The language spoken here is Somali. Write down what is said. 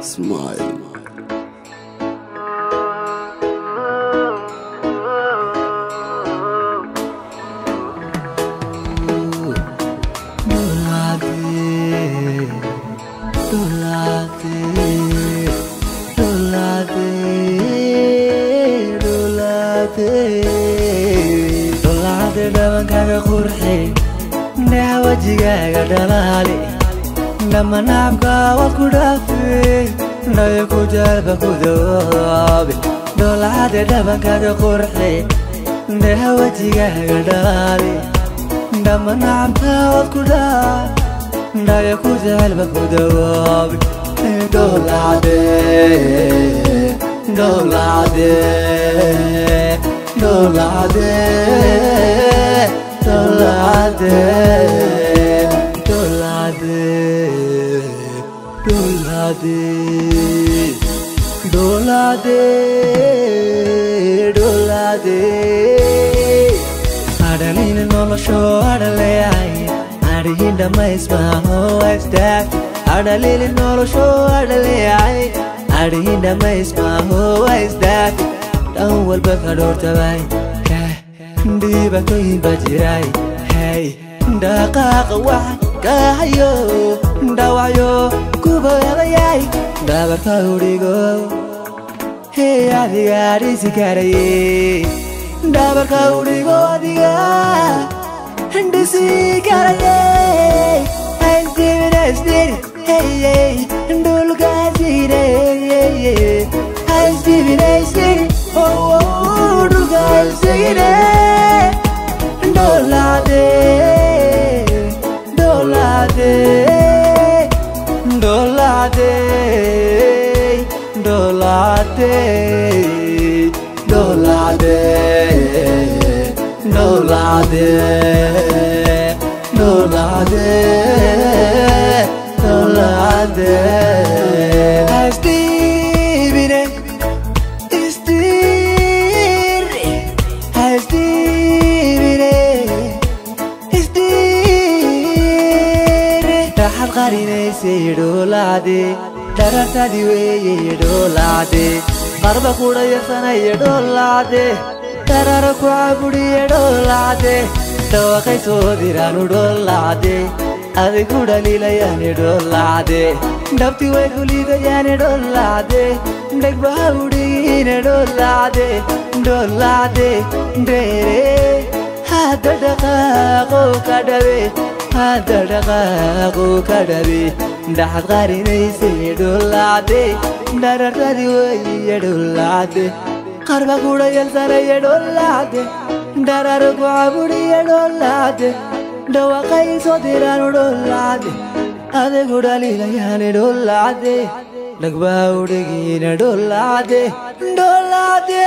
Smile. dhabankaaga qurxi neeca wajigaaga dhalaali dhammaan nacabka waad ku dhaafay nayo ku jalba ku dawaabi dhoolacade dhabankaaga qurxi neeca wajigaaga dhalaali dhammaan nacabka waad ku dhaafay nayo ku jalba ku dawaabi dhoolacade dhoolacade dhoolacade Dolade, dolade, dolade, dolade, dolade. Adalina no lo show, adalay. Adinda mais maho extra. Adalina no lo show, adalay. Adinda mais maho extra. Down wal bakador tabay. Diba koy bajiray hey daqaqa wax kahayo dawayo kubayay dabarka urigo hey adiga disikaraye dabarka urigo adiga disikaraye hey dividend hey hey ndulga zire hey dividend oh ndulga zire Dolade, dolade, dolade, dolade, dolade, dolade, dolade, dolade. قرينيسي دولادي درتدي وي دولادي قرب كودا يسني دولادي تراركو عبدي دولادي توقي سوديرانو دولادي ادي كودا ليلياني دولادي دبتي وي كوليدا ياني دولادي دك باودي دولادي دولادي دري هذا دقاقو كدبي هذا دقاقو كدبي دحد قرينيسي دولادي درتدي وي دولادي قرب كودا يلسني دولادي دراركو عبدي دولادي دوقي سوديرانو دولادي ادي كودا ليلياني دولادي دك باودي دولادي دولادي